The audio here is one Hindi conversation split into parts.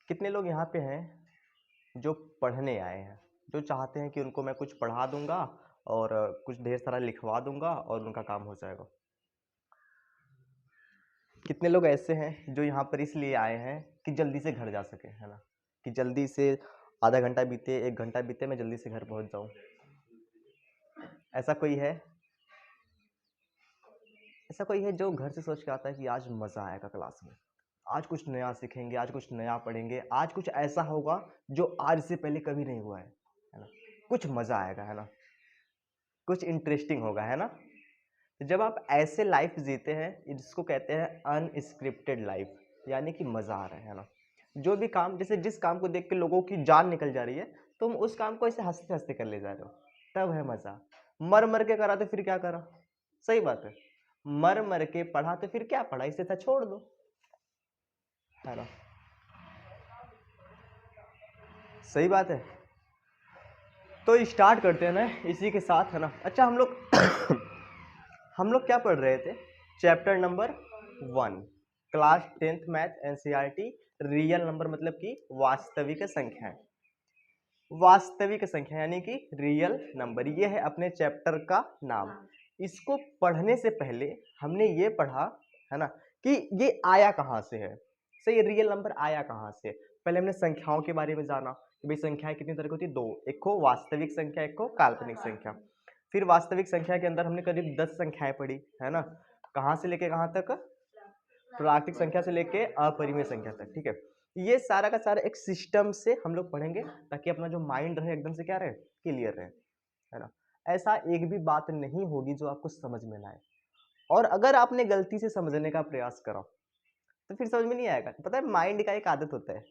कितने लोग यहाँ पे हैं जो पढ़ने आए हैं, जो चाहते हैं कि उनको मैं कुछ पढ़ा दूंगा और कुछ ढेर सारा लिखवा दूंगा और उनका काम हो जाएगा? कितने लोग ऐसे हैं जो यहाँ पर इसलिए आए हैं कि जल्दी से घर जा सके, है ना, कि जल्दी से आधा घंटा बीते, 1 घंटा बीते, मैं जल्दी से घर पहुँच जाऊँ? ऐसा कोई है? ऐसा कोई है जो घर से सोच के आता है कि आज मज़ा आएगा क्लास में, आज कुछ नया सीखेंगे, आज कुछ नया पढ़ेंगे, आज कुछ ऐसा होगा जो आज से पहले कभी नहीं हुआ है ना? कुछ मज़ा आएगा, है ना? कुछ इंटरेस्टिंग होगा, है ना? तो जब आप ऐसे लाइफ जीते हैं, जिसको कहते हैं अनस्क्रिप्टेड लाइफ, यानी कि मज़ा आ रहा है ना? जो भी काम, जैसे जिस काम को देख के लोगों की जान निकल जा रही है, तुम उस काम को ऐसे हँसते-हँसते कर ले जा रहे हो, तब है मज़ा। मर-मर के करा तो फिर क्या करा? सही बात है। मर-मर के पढ़ा तो फिर क्या पढ़ा? इससे अच्छा छोड़ दो, है ना? सही बात है। तो स्टार्ट करते हैं ना इसी के साथ, है ना? अच्छा, हम लोग हम लोग क्या पढ़ रहे थे? Chapter number 1, class 10th math NCERT, real number मतलब कि वास्तविक संख्याएं। वास्तविक संख्या यानी कि रियल नंबर, ये है अपने चैप्टर का नाम। इसको पढ़ने से पहले हमने ये पढ़ा, है ना, कि ये आया कहाँ से है। सही, रियल नंबर आया कहाँ से? पहले हमने संख्याओं के बारे में जाना कि भाई संख्याएं कितनी तरह की होती है, 2, एक को वास्तविक संख्या, एक को काल्पनिक संख्या। फिर वास्तविक संख्या के अंदर हमने करीब 10 संख्याएं पढ़ी, है ना, कहाँ से लेके कहाँ तक? प्राकृतिक संख्या से लेके अपरिमेय संख्या तक, ठीक है। ये सारा का सारा एक सिस्टम से हम लोग पढ़ेंगे ताकि अपना जो माइंड रहे एकदम से क्या रहे, क्लियर रहे, है ना। ऐसा एक भी बात नहीं होगी जो आपको समझ में ना आए, और अगर आपने गलती से समझने का प्रयास करा तो फिर समझ में नहीं आएगा। पता है, माइंड का एक आदत होता है,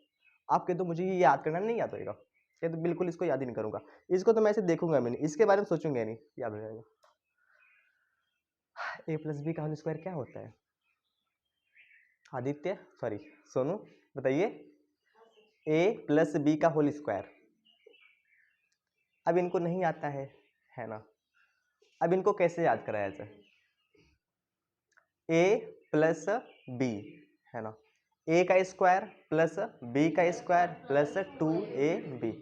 आप कह दो मुझे ये याद करना, नहीं याद होएगा, कह तो बिल्कुल इसको याद ही नहीं करूंगा, इसको तो मैं ऐसे देखूंगा भी नहीं, इसके बारे में सोचूंगा नहीं, याद हो जाएगा। ए प्लस बी का होल स्क्वायर क्या होता है? आदित्य, सॉरी सोनू, बताइए। ए प्लस बी का होल स्क्वायर। अब इनको नहीं आता है ना? अब इनको कैसे याद कराया जाए? ए प्लस बी, है ना, ए का स्क्वायर प्लस बी का स्क्वायर प्लस 2ab,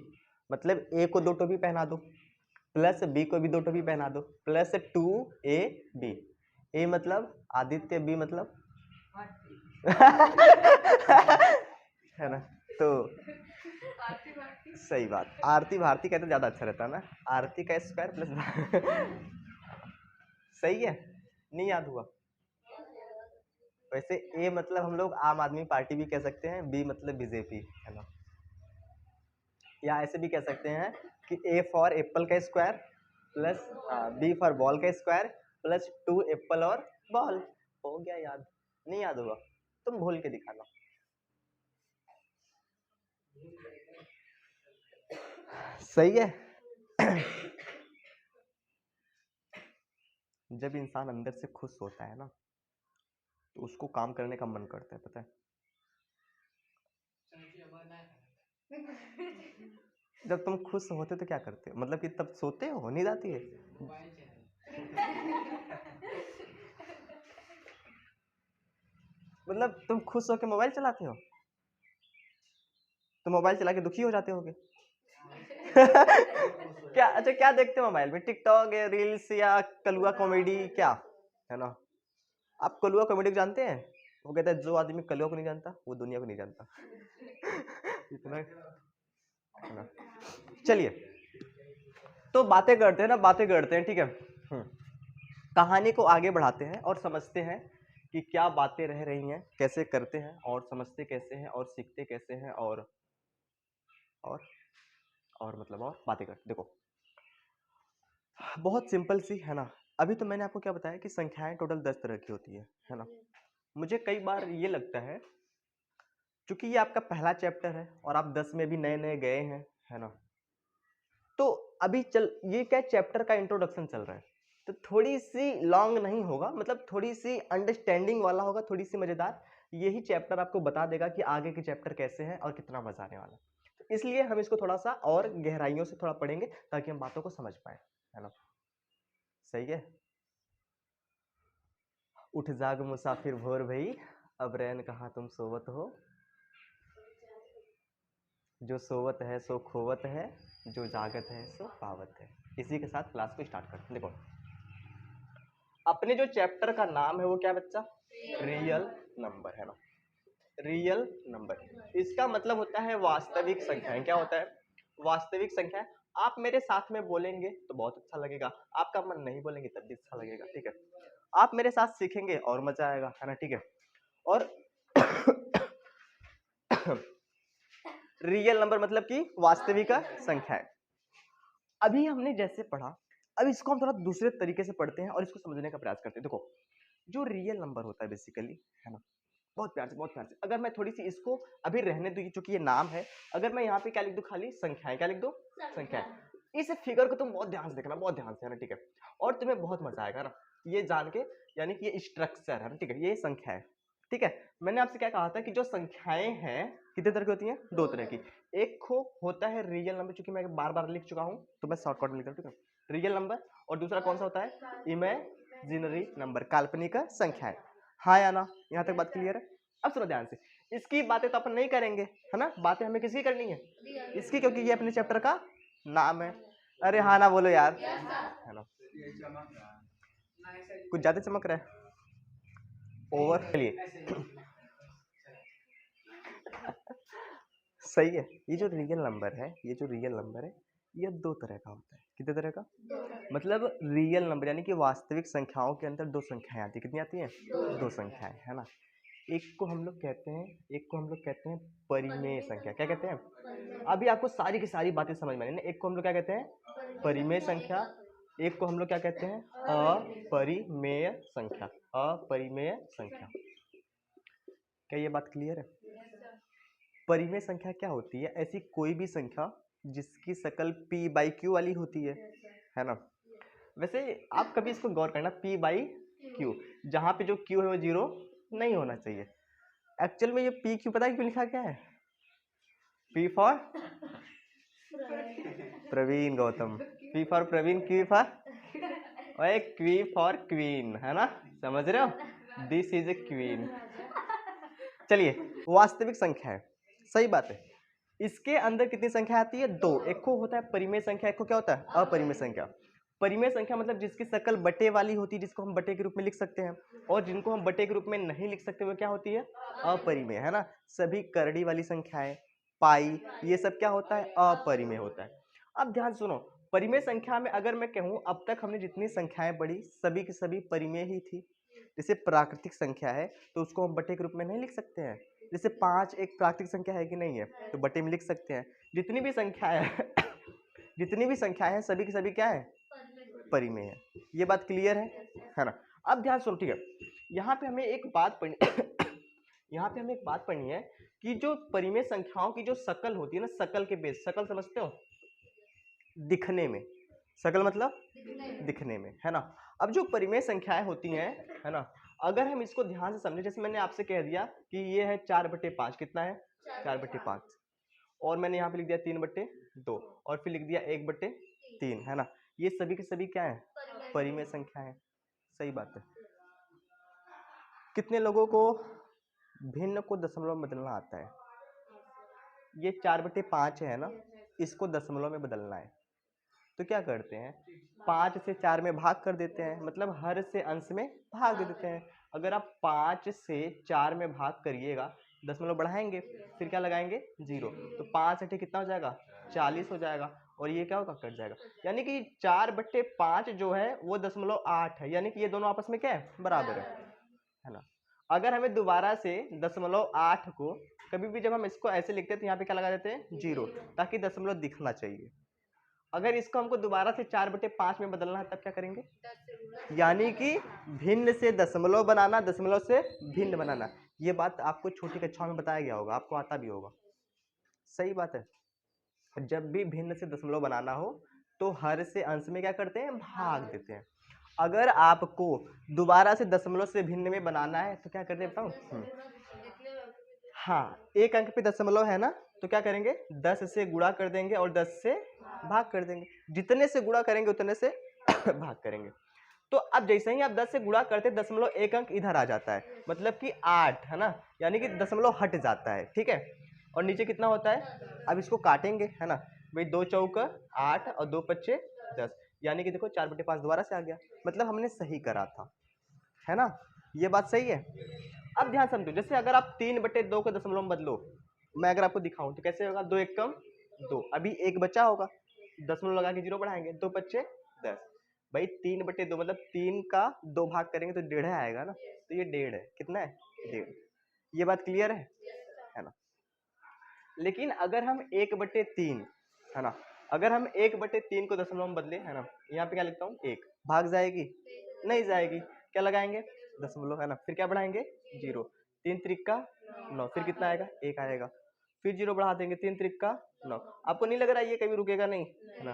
मतलब ए को 2 टोपी पहना दो, प्लस बी को भी 2 टोपी पहना दो, प्लस 2ab। ए मतलब आदित्य, बी मतलब है ना? तो सही बात, आरती भारती कहते ज्यादा अच्छा रहता है ना, आरती का स्क्वायर प्लस सही है, नहीं याद हुआ? वैसे ए मतलब हम लोग आम आदमी पार्टी भी कह सकते हैं, बी मतलब बीजेपी, है ना, या ऐसे भी कह सकते हैं कि ए फॉर एप्पल का square plus B for ball का स्क्वायर प्लस 2 एप्पल और बॉल। हो गया याद? नहीं याद हुआ? तुम भूल के दिखाना। सही है। जब इंसान अंदर से खुश होता है ना, तो उसको काम करने का मन करता है, पता है? जब तुम खुश होते हो तो क्या करते हो? मतलब कि तब सोते हो, नींद आती है? मतलब तुम खुश होकर मोबाइल चलाते हो, तो मोबाइल चला के दुखी हो जाते होगे। क्या? अच्छा, क्या देखते हो मोबाइल में? टिकटॉक या रील्स या कलुआ कॉमेडी, क्या है ना? आप कलुआ कॉमेडी जानते हैं? वो कहता है जो आदमी कलुआ को नहीं जानता वो दुनिया को नहीं जानता। इतना है ना। चलिए, तो बातें करते हैं ना, बातें करते हैं, ठीक है। कहानी को आगे बढ़ाते हैं और समझते हैं कि क्या बातें रह रही हैं, कैसे करते हैं, और समझते कैसे हैं, और सीखते कैसे हैं, और और मतलब और बातें करते। देखो, बहुत सिंपल सी है ना। अभी तो मैंने आपको क्या बताया कि संख्याएं टोटल 10 तरह की होती है ना। मुझे कई बार ये लगता है, क्योंकि ये आपका पहला चैप्टर है और आप 10 में भी नए नए गए हैं, है ना, तो अभी ये क्या चैप्टर का इंट्रोडक्शन चल रहा है, तो थोड़ी सी लॉन्ग नहीं होगा, मतलब थोड़ी सी अंडरस्टैंडिंग वाला होगा, थोड़ी सी मजेदार। यही चैप्टर आपको बता देगा कि आगे के चैप्टर कैसे हैं और कितना मजा आने वाला है। तो इसलिए हम इसको थोड़ा सा और गहराइयों से थोड़ा पढ़ेंगे ताकि हम बातों को समझ पाए, है ना। सही है। उठ जाग मुसाफिर भोर भई, अब रैन कहाँ तुम सोवत हो। जो सोवत है सो खोवत है, जो जागत है सो पावत है। इसी के साथ क्लास को स्टार्ट करते हैं। देखो अपने जो चैप्टर का नाम है वो क्या बच्चा? रियल नंबर है ना, रियल नंबर। इसका मतलब होता है वास्तविक संख्याएं। क्या होता है? वास्तविक संख्या। आप मेरे साथ में बोलेंगे तो बहुत अच्छा लगेगा, आपका मन नहीं बोलेंगे तब भी अच्छा लगेगा, ठीक है। आप मेरे साथ सीखेंगे और मजा आएगा, है ना, ठीक है। और रियल नंबर मतलब कि वास्तविक संख्या है। अभी हमने जैसे पढ़ा, अब इसको हम थोड़ा दूसरे तरीके से पढ़ते हैं और इसको समझने का प्रयास करते हैं। देखो जो रियल नंबर होता है बेसिकली, है ना, बहुत प्यार से, बहुत प्यार से, अगर मैं थोड़ी सी इसको अभी रहने दूँ चूंकि ये नाम है, अगर मैं यहाँ पे क्या लिख दूँ, खाली संख्याएं, क्या लिख दूँ? संख्याएं। इस फिगर को तुम बहुत ध्यान से देखना, बहुत ध्यान से, है ना, ठीक है। और तुम्हें बहुत मजा आएगा ना ये जान के, यानी कि ये स्ट्रक्चर है ना, ठीक है, ये संख्या है, ठीक है। मैंने आपसे क्या कहा था कि जो संख्याएं हैं कितने तरह की होती हैं? दो तरह की। एक को होता है रियल नंबर, चूंकि मैं बार बार लिख चुका हूं तो मैं शॉर्टकट में लिख रहा हूं, ठीक है, रियल नंबर। और दूसरा कौन सा होता है? इमेजिनरी नंबर, काल्पनिक संख्याएं। हाँ या ना, यहाँ तक बात क्लियर है? अब सुनो ध्यान से, इसकी बातें तो अपन नहीं करेंगे, है ना, बातें हमें किसकी करनी है? इसकी, क्योंकि ये अपने चैप्टर का नाम है। अरे हाँ ना बोलो यार, है ना, कुछ ज्यादा चमक रहा है ओवर, चलिए सही है। ये जो रियल नंबर है, ये जो रियल नंबर है, ये दो तरह का होता है। कितने तरह का? मतलब रियल नंबर यानी कि वास्तविक संख्याओं के अंदर दो संख्याएं आती है। कितनी आती हैं? दो संख्याएं, है ना। एक को हम लोग कहते हैं, एक को हम लोग कहते हैं परिमेय संख्या। क्या कहते हैं? अभी आपको सारी की सारी बातें समझ में आई ना। एक को हम लोग क्या कहते हैं? परिमेय संख्या। एक को हम लोग क्या कहते हैं? अपरिमेय संख्या। अपरिमेय संख्या। क्या ये बात क्लियर है? परिमेय संख्या क्या होती है? ऐसी कोई भी संख्या जिसकी शकल p/q वाली होती है ना। वैसे आप कभी इसको गौर करना, p/q, जहाँ पे जो q है वो जीरो नहीं होना चाहिए। एक्चुअल में ये pq पता है क्यों लिखा क्या है? p for Praveen Gautam, p for Praveen, q for ओए q फॉर क्वीन, है ना, समझ रहे हो? This is a queen. चलिए वास्तविक संख्या है, सही बात है। इसके अंदर कितनी संख्या आती है? दो। एक को होता है परिमेय संख्या, एक को क्या होता है? अपरिमेय संख्या। परिमेय संख्या मतलब जिसकी शकल बटे वाली होती है, जिसको हम बटे के रूप में लिख सकते हैं, और जिनको हम बटे के रूप में नहीं लिख सकते वो क्या होती है? अपरिमेय, है ना। सभी करड़ी वाली संख्याएं, पाई, ये सब क्या होता है? अपरिमेय होता है। अब ध्यान सुनो, परिमेय संख्या में अगर मैं कहूं अब तक हमने जितनी संख्याएं पढ़ी सभी की सभी परिमेय ही थी। जैसे प्राकृतिक संख्या है तो उसको हम बटे के रूप में नहीं लिख सकते हैं। जैसे 5 एक प्राकृतिक संख्या है कि नहीं है, तो बटे में लिख सकते हैं। जितनी भी संख्याएं हैं जितनी भी संख्याएं हैं सभी की सभी क्या है? परिमेय है। ये बात क्लियर है ना। अब ध्यान सुनो, ठीक है, यहाँ पे हमें एक बात पढ़नी यहाँ पे हमें एक बात पढ़नी है कि जो परिमेय संख्याओं की जो शकल होती है ना, शकल के बेस, शकल समझते हो? दिखने में, शकल मतलब दिखने में, है ना। अब जो परिमेय संख्याएं होती हैं, है ना, अगर हम इसको ध्यान से समझे, जैसे मैंने आपसे कह दिया कि ये है 4/5, कितना है? 4/5। और मैंने यहाँ पे लिख दिया 3/2, और फिर लिख दिया 1/3, है ना। ये सभी के सभी क्या है? परिमेय संख्या है, सही बात है। कितने लोगों को भिन्न को दशमलव में बदलना आता है? ये 4/5 है ना, इसको दशमलव में बदलना है तो क्या करते हैं? 5 से 4 में भाग कर देते हैं, मतलब हर से अंश में भाग दे देते हैं। अगर आप 5 से 4 में भाग करिएगा, दशमलव बढ़ाएंगे, फिर क्या लगाएंगे? 0, तो 5 अठे कितना हो जाएगा? 40 हो जाएगा, और ये क्या होगा? कट जाएगा। यानी कि 4/5 जो है वो 0.8 है, यानी कि ये दोनों आपस में क्या है? बराबर है ना। अगर हमें दोबारा से 0.8 को कभी भी जब हम इसको ऐसे लिखते हैं तो यहाँ पे क्या लगा देते हैं? 0, ताकि दशमलव दिखना चाहिए। अगर इसको हमको दोबारा से 4/5 में बदलना है तब क्या करेंगे? यानी कि भिन्न से दशमलव बनाना, दशमलव से भिन्न बनाना। ये बात आपको छोटी कक्षाओं में बताया गया होगा, आपको आता भी होगा, सही बात है। जब भी भिन्न से दशमलव बनाना हो तो हर से अंश में क्या करते हैं? भाग देते हैं। अगर आपको दोबारा से दशमलव से भिन्न में बनाना है तो क्या करते हैं बताओ? हाँ, एक अंक पे दशमलव है ना, तो क्या करेंगे? 10 से गुणा कर देंगे और 10 से भाग कर देंगे। जितने से गुणा करेंगे उतने से भाग करेंगे। तो अब जैसे ही आप 10 से गुणा करते हैं, दशमलव एक अंक इधर आ जाता है, मतलब कि 8, है ना, यानी कि दशमलव हट जाता है, ठीक है। और नीचे कितना होता है? अब इसको काटेंगे, है ना भाई, 2 चौक 8 और 2 पच्चे 10, यानी कि देखो 4/5 दोबारा से आ गया, मतलब हमने सही करा था, है ना, ये बात सही है। अब ध्यान समझो, जैसे अगर आप 3/2 को दशमलव में बदलो, मैं अगर आपको दिखाऊं तो कैसे होगा? 2 एक कम 2, अभी एक बचा होगा, दशमलव लगा के 0 बढ़ाएंगे, 2 पच्चे 10, भाई 3/2 मतलब 3 का 2 भाग करेंगे तो 1.5 आएगा ना, तो ये 1.5 है, कितना है? 1.5। ये बात क्लियर है ना। लेकिन अगर हम 1/3, है ना, अगर हम 1/3 को दशमलव में बदले, है ना, यहाँ पे क्या लिखता हूँ? 1 भाग जाएगी? नहीं जाएगी, क्या लगाएंगे? दशमलव, है ना, फिर क्या बढ़ाएंगे? 0, 3 त्रिक 9, फिर कितना आएगा? 1 आएगा, फिर 0 बढ़ा देंगे, 3 त्रिक 9। आपको नहीं लग रहा है ये कभी रुकेगा नहीं, है ना?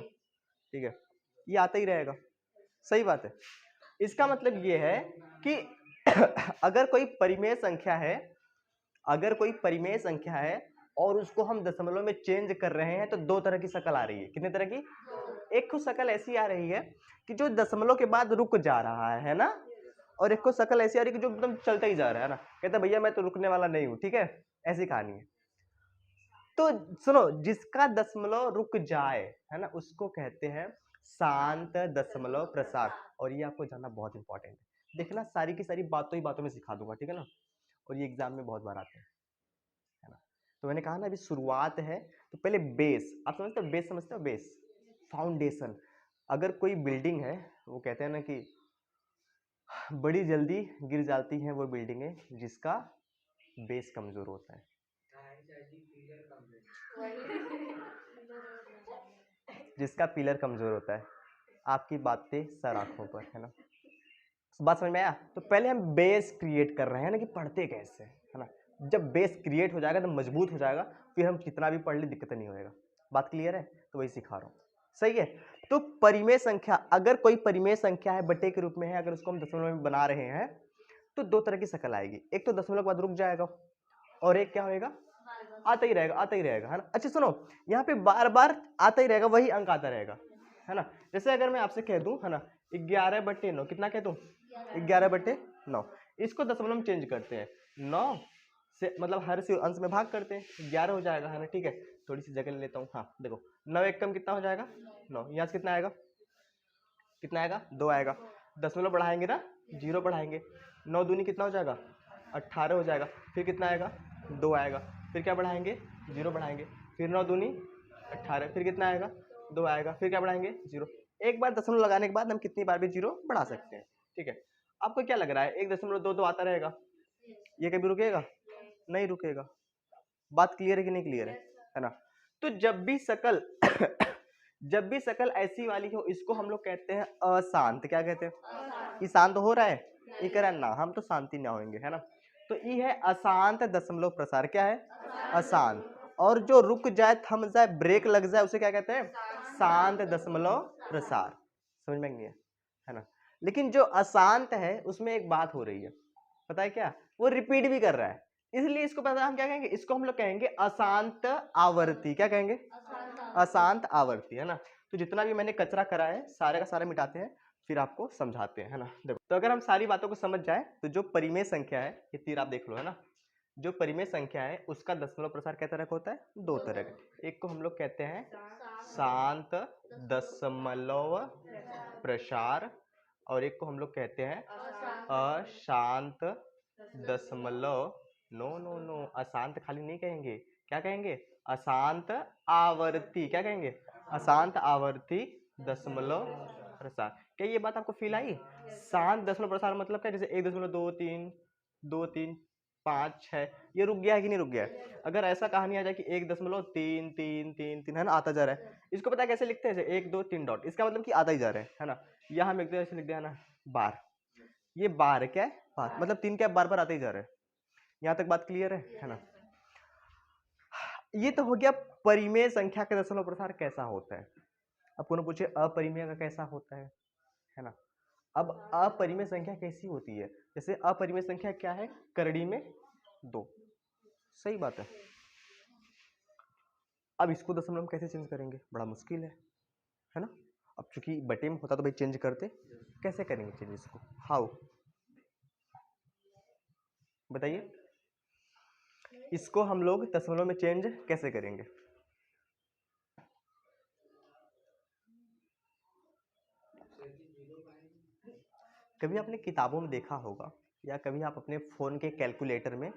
ठीक है, ये आता ही रहेगा, सही बात है। इसका मतलब ये है कि अगर कोई परिमेय संख्या है, अगर कोई परिमेय संख्या है और उसको हम दशमलव में चेंज कर रहे हैं तो 2 तरह की शक्ल आ रही है। कितने तरह की? एक को शक्ल ऐसी आ रही है कि जो दशमलव के बाद रुक जा रहा है ना, और एक को शक्ल ऐसी आ रही है कि जो एकदम चलता ही जा रहा है ना, कहता भैया मैं तो रुकने वाला नहीं हूँ, ठीक है, ऐसी कहानी है। तो सुनो, जिसका दशमलव रुक जाए, है ना, उसको कहते हैं शांत दशमलव प्रसार, और ये आपको जानना बहुत इंपॉर्टेंट है। देखना सारी की सारी बातों ही बातों में सिखा दूंगा, ठीक है ना, और ये एग्जाम में बहुत बार आते हैं, है ना। तो मैंने कहा ना अभी शुरुआत है, तो पहले बेस, आप समझते हो बेस, समझते हो बेस, फाउंडेशन। अगर कोई बिल्डिंग है, वो कहते हैं ना कि बड़ी जल्दी गिर जाती है वो बिल्डिंगें जिसका बेस कमजोर होता है। जिसका पिलर कमजोर होता है, आपकी बातें सर आंखों पर, है ना, बात समझ में आया? तो पहले हम बेस क्रिएट कर रहे हैं ना, कि पढ़ते कैसे, है ना, जब बेस क्रिएट हो जाएगा तो मजबूत हो जाएगा, फिर हम कितना भी पढ़ ले दिक्कत नहीं होएगा। बात क्लियर है? तो वही सिखा रहा हूँ, सही है। तो परिमेय संख्या, अगर कोई परिमेय संख्या है, बटे के रूप में है, अगर उसको हम दशमलव में बना रहे हैं तो 2 तरह की शक्ल आएगी, एक तो दशमलव के बाद रुक जाएगा, और एक क्या होएगा? आता ही रहेगा, आता ही रहेगा, है ना। अच्छा सुनो, यहाँ पे बार बार आता ही रहेगा, वही अंक आता रहेगा, है ना। जैसे अगर मैं आपसे कह दूं, है ना, 11/9, कितना कह दूं? 11/9, इसको दशमलव में चेंज करते हैं, 9 से मतलब हर से अंश में भाग करते हैं, 11 हो जाएगा, है ना। ठीक है, थोड़ी सी जगह ले लेता हूँ, हाँ देखो, 9 एक कम कितना हो जाएगा? 9, यहाँ से कितना आएगा? कितना आएगा? 2 आएगा, दशमलव बढ़ाएंगे ना, 0 बढ़ाएंगे, 9 दूनी कितना हो जाएगा? 18 हो जाएगा, फिर कितना आएगा? 2 आएगा, फिर क्या बढ़ाएंगे? 0 बढ़ाएंगे, फिर 9 दूनी 18, फिर कितना आएगा? 2 आएगा, फिर क्या बढ़ाएंगे? 0। एक बार दशमलव लगाने के बाद हम कितनी बार भी 0 बढ़ा सकते हैं, ठीक है। आपको क्या लग रहा है 1.22 आता रहेगा? ये कभी रुकेगा? नहीं रुकेगा। बात क्लियर है कि नहीं क्लियर है ना। तो जब भी शकल जब भी शकल ऐसी वाली हो, इसको हम लोग कहते हैं अशांत। क्या कहते हैं? ये शांत हो रहा है, ये कह रहा है ना, हम तो शांति ना होंगे, है ना। तो ये है अशांत दशमलव प्रसार। क्या है? अशांत। और जो रुक जाए, थम जाए, ब्रेक लग जाए, उसे क्या कहते हैं? शांत दशमलव प्रसार। समझ में नहीं है ना। लेकिन जो अशांत है उसमें एक बात हो रही है, पता है क्या? वो रिपीट भी कर रहा है, इसलिए इसको पता हम क्या कहेंगे? इसको हम लोग कहेंगे अशांत आवर्ती। क्या कहेंगे? अशांत आवर्ती, है ना। तो जितना भी मैंने कचरा करा है सारे का सारा मिटाते हैं, फिर आपको समझाते हैं, है ना। देखो, तो अगर हम सारी बातों को समझ जाए तो जो परिमेय संख्या है, ये तीर आप देख लो, है ना, जो परिमेय संख्या है उसका दशमलव प्रसार कै तरह का होता है? 2 तरह का। एक को हम लोग कहते हैं शांत दशमलव प्रसार, और एक को हम लोग कहते हैं अशांत दशमलव, नो नो नो, अशांत खाली नहीं कहेंगे, क्या कहेंगे? अशांत आवर्ती। क्या कहेंगे? अशांत आवर्ती दशमलव प्रसार। क्या ये बात आपको फील आई? शांत दशमलव प्रसार मतलब क्या? जैसे 1.23, 2, 3, 5, 6, ये रुक गया है कि नहीं रुक गया है? अगर ऐसा कहानी आ जाए कि 1.3, 3, 3, 3, है ना, आता जा रहा है, इसको पता है कैसे लिखते हैं? 1, 2, 3 डॉट, इसका मतलब कि आता ही जा रहा है ना। यहाँ हम ऐसे लिख दिया ना, बार, ये बार क्या है? बार, मतलब 3 क्या बार बार आते ही जा रहे हैं। यहाँ तक बात क्लियर है ना। ये तो हो गया परिमेय संख्या का दशमलव प्रसार कैसा होता है। अब कौन पूछे अपरिमेय का कैसा होता है ना। अब अपरिमेय संख्या कैसी होती है? जैसे अपरिमेय संख्या क्या है? करड़ी में 2, सही बात है। अब इसको दशमलव में कैसे चेंज करेंगे? बड़ा मुश्किल है ना। अब चूंकि बटे में होता तो भाई चेंज करते, कैसे करेंगे चेंज इसको? हाउ, बताइए। इसको हम लोग दशमलव में चेंज कैसे करेंगे? कभी आपने किताबों में देखा होगा या कभी आप अपने फ़ोन के कैलकुलेटर में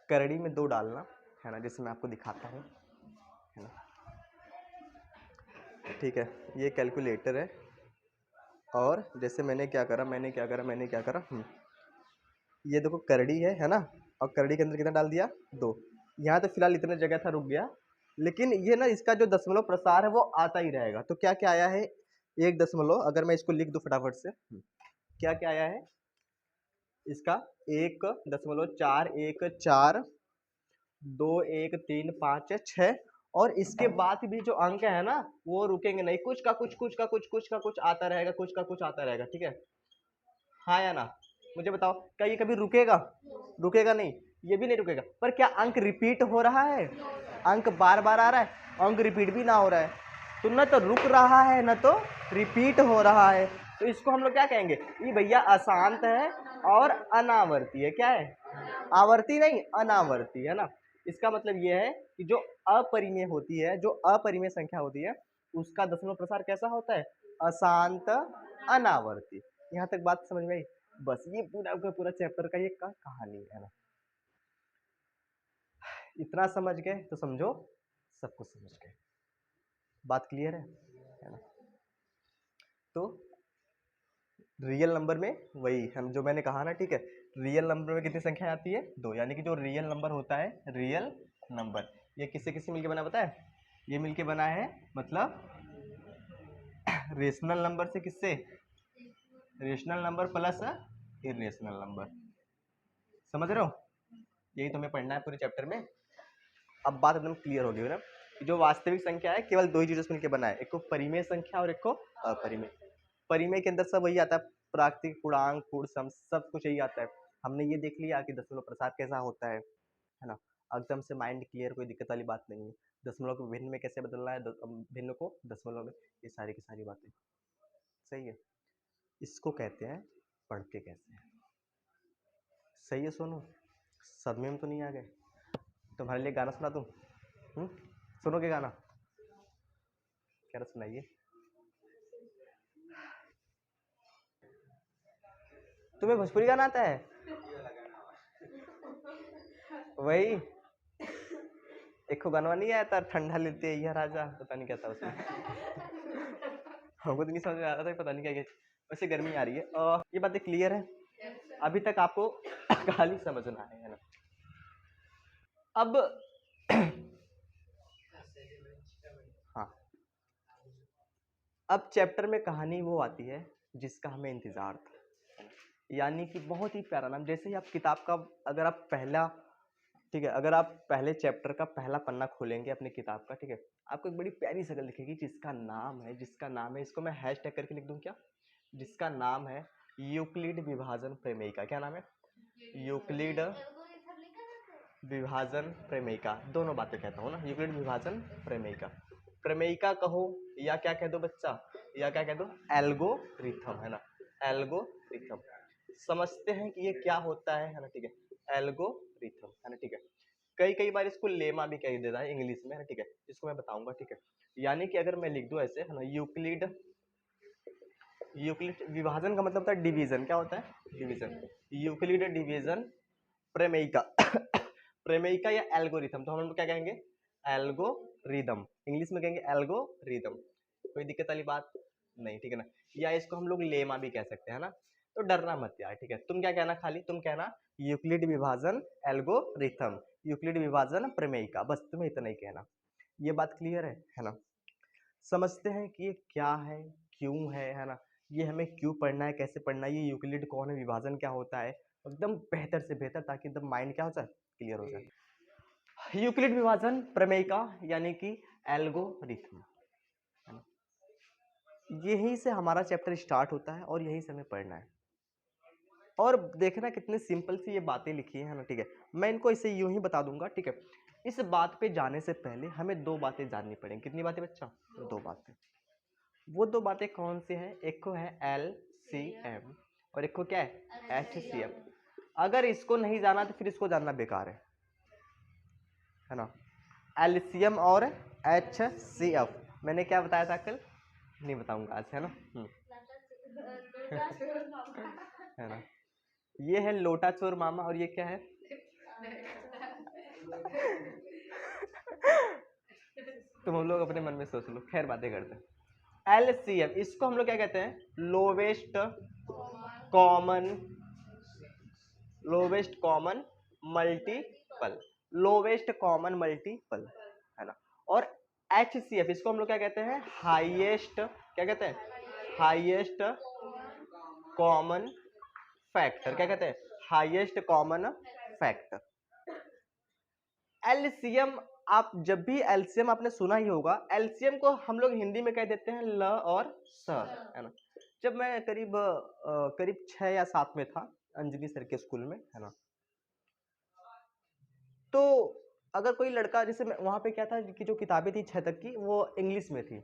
करड़ी में 2 डालना, है ना, जैसे मैं आपको दिखाता हूँ, है ना, ठीक है, ये कैलकुलेटर है और जैसे मैंने क्या करा, ये देखो करड़ी है ना, और करड़ी के अंदर कितना डाल दिया? 2। यहाँ तो फिलहाल इतने जगह था, रुक गया, लेकिन ये ना इसका जो दशमलव प्रसार है वो आता ही रहेगा। तो क्या क्या आया है? 1 दशमलव, अगर मैं इसको लिख दूँ फटाफट से, क्या क्या आया है इसका? 1.414 2 1 3 5 6, और इसके बाद भी जो अंक है ना वो रुकेंगे नहीं, कुछ का कुछ आता रहेगा, कुछ का कुछ आता रहेगा, ठीक है, हाँ या ना? मुझे बताओ, क्या ये कभी रुकेगा? रुकेगा नहीं, ये भी नहीं रुकेगा। पर क्या अंक रिपीट हो रहा है? अंक बार बार आ रहा है, अंक रिपीट भी ना हो रहा है, तो न तो रुक रहा है न तो रिपीट हो रहा है। तो इसको हम लोग क्या कहेंगे? ये भैया अशांत है और अनावर्ती है। क्या है? आवर्ती नहीं, अनावर्ती, है ना। इसका मतलब ये है कि जो अपरिमेय होती है, जो अपरिमेय संख्या होती है, उसका दशमलव प्रसार कैसा होता है? अशांत अनावर्ती। यहाँ तक बात समझ में आई? बस ये पूरा का पूरा चैप्टर का ये कहानी है ना। इतना समझ गए तो समझो सब कुछ समझ गए। बात क्लियर है ना? तो रियल नंबर में वही हम जो मैंने कहा ना, ठीक है, रियल नंबर में कितनी संख्या आती है? 2। यानी कि जो रियल नंबर होता है, रियल नंबर, ये किससे किससे मिलके बना, पता है? ये मिलके बना है, मतलब रेशनल नंबर से, किससे? Rational number plus irrational number. समझ रहे हो? यही तुम्हें पढ़ना है पूरे चैप्टर में। अब बात एकदम क्लियर हो गई ना, जो वास्तविक संख्या है केवल 2 ही चीजों से मिलकर बना है, एक को परिमेय संख्या और एक को अपरिमेय। परिमेय के अंदर सब वही आता है, प्राकृतिक, पूर्णांक, पूर्ण सम, सब कुछ यही आता है। हमने ये देख लिया कि दशमलव प्रसार कैसा होता है ना, एकदम से माइंड क्लियर, कोई दिक्कत वाली बात नहीं है। दशमलव को भिन्न में कैसे बदलना है, भिन्न को दशमलव में, ये सारी की सारी बातें सही है। इसको कहते हैं पढ़ते कैसे हैं। सही है सोनू? सदमे में तो नहीं आ गए? तुम्हारे लिए गाना सुना दूं? सुनोगे गाना? क्या ना, सुनाइए। तुम्हें भोजपुरी गाना आता है? वही एक गानवा नहीं आया था, ठंडा लेते है यह राजा, पता नहीं क्या था उसमें। हमको तो नहीं समझ में आ रहा था, पता नहीं क्या। वैसे गर्मी आ रही है और ये बातें क्लियर है, अभी तक आपको खाली समझना है ना। अब हाँ, अब चैप्टर में कहानी वो आती है जिसका हमें इंतजार था, यानी कि बहुत ही प्यारा नाम। जैसे ही आप किताब का, अगर आप पहला, ठीक है, अगर आप पहले चैप्टर का पहला पन्ना खोलेंगे अपनी किताब का, ठीक है, आपको एक बड़ी प्यारी शक्ल दिखेगी जिसका नाम है, इसको मैं हैशटैग करके लिख दूं क्या? जिसका नाम है यूक्लिड विभाजन प्रमेयिका। क्या नाम है? यूक्लिड विभाजन प्रमेयिका। दोनों बातें कहता हूँ ना, यूक्लिड विभाजन प्रमेयिका। प्रमेयिका कहो या क्या कह दो बच्चा, या क्या कह दो, एल्गोरिथम, है ना, एल्गोरिथम। समझते हैं कि ये क्या होता है ना, ठीक है, एल्गोरिथम, है ना, ठीक है। कई कई बार इसको लेमा भी कह देता है इंग्लिश में, है ना, ठीक है, इसको मैं बताऊंगा, ठीक है। यानी कि अगर मैं लिख दूं ऐसे, है ना, यूक्लिड, यूक्लिड विभाजन का मतलब होता है डिवीजन। क्या होता है? डिवीजन। यूक्लिड डिवीजन प्रमेयिका। प्रमेयिका या एल्गोरिथम, तो हम लोग क्या कहेंगे? एल्गोरिदम। इंग्लिश में कहेंगे एल्गोरिदम। कोई दिक्कत वाली बात नहीं, ठीक है ना। या इसको हम लोग लेमा भी कह सकते हैं ना, तो डरना मत यार, ठीक है। तुम क्या कहना, खाली तुम कहना यूक्लिड विभाजन एल्गोरिथम, यूक्लिड विभाजन प्रमेयिका, बस तुम्हें इतना ही कहना। ये बात क्लियर है ना? समझते हैं कि ये क्या है, क्यों है ना, ये हमें क्यों पढ़ना है, कैसे पढ़ना है, ये यूक्लिड कौन है, विभाजन क्या होता है, एकदम बेहतर से बेहतर, ताकि एकदम माइंड क्या हो जाए, क्लियर हो जाए। यूक्लिड विभाजन प्रमेयिका यानी कि एल्गोरिथम, है ना, यहीं से हमारा चैप्टर स्टार्ट होता है और यहीं से हमें पढ़ना है। और देखना कितने सिंपल सी ये बातें लिखी है ना, ठीक है। मैं इनको इसे यूं ही बता दूंगा, ठीक है। इस बात पे जाने से पहले हमें 2 बातें जाननी पड़ेंगी। कितनी बातें बच्चा? 2 बातें। वो 2 बातें कौन सी हैं? एक को है LCM और एक को क्या है? HCM। अगर इसको नहीं जाना तो फिर इसको जानना बेकार है। है ना, एलसीएम और HCF। मैंने क्या बताया था कल, नहीं बताऊंगा आज, है ना। है ना, ये है लोटा चोर मामा और ये क्या है तुम हम लोग अपने मन में सोच लो, खैर बातें करते हैं। एलसीएम इसको हम लोग क्या कहते हैं, lowest common, lowest common multiple, lowest common multiple, है ना। और HCF इसको हम लोग क्या कहते हैं, हाईएस्ट, क्या कहते हैं, हाईएस्ट कॉमन फैक्टर, क्या कहते हैं, हाईएस्ट कॉमन फैक्टर। एलसीएम, आप जब भी एलसीएम आपने सुना ही होगा, एलसीएम को हम लोग हिंदी में कह देते हैं ल और स, है ना। जब मैं करीब 6 या 7 में था अंजनी सर के स्कूल में, है ना, तो अगर कोई लड़का, जैसे वहाँ पे क्या था कि जो किताबें थी 6 तक की वो इंग्लिश में थी,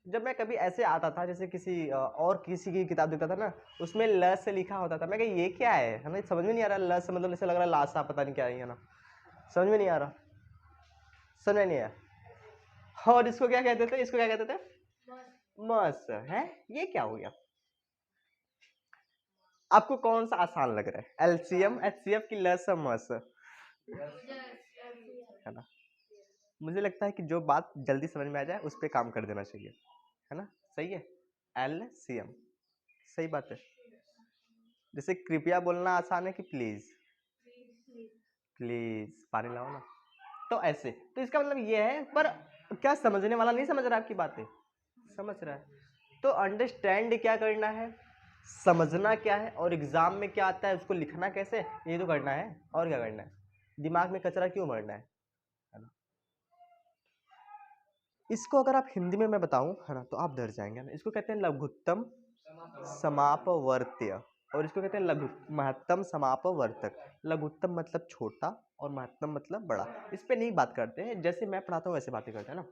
जब मैं कभी ऐसे आता था जैसे किसी और किसी की किताब देखता था ना, उसमें ल से लिखा होता था, मैं कहा ये क्या है, हमें समझ में नहीं आ रहा, ल से मतलब ऐसा लग रहा है लाशा, पता नहीं क्या है ना, समझ में नहीं आ रहा, समझ में नहीं आया। और इसको क्या कहते थे, इसको क्या कहते थे, मस, है, ये क्या हो गया। आपको कौन सा आसान लग रहा है, एलसीएम HCF की ल से मस, है ना। मुझे लगता है कि जो बात जल्दी समझ में आ जाए उस पर काम कर देना चाहिए, है ना, सही है, LCM, सही बात है। जैसे कृपया बोलना आसान है कि प्लीज, प्लीज पानी लाओ ना, तो ऐसे, तो इसका मतलब ये है, पर क्या समझने वाला नहीं समझ रहा आपकी बातें, समझ रहा है, तो अंडरस्टैंड क्या करना है, समझना क्या है, और एग्जाम में क्या आता है उसको लिखना कैसे, ये तो करना है, और क्या करना है, दिमाग में कचरा क्यों भरना है ना। इसको अगर आप हिंदी में मैं बताऊं, है ना, तो आप डर जाएंगे ना। इसको कहते हैं लघुत्तम समापवर्त्य, और इसको कहते हैं लघु महत्तम समापवर्तक। लघुत्तम मतलब छोटा और महत्तम मतलब बड़ा। इस पे नहीं बात करते हैं, जैसे मैं पढ़ाता हूँ वैसे बातें करते हैं ना।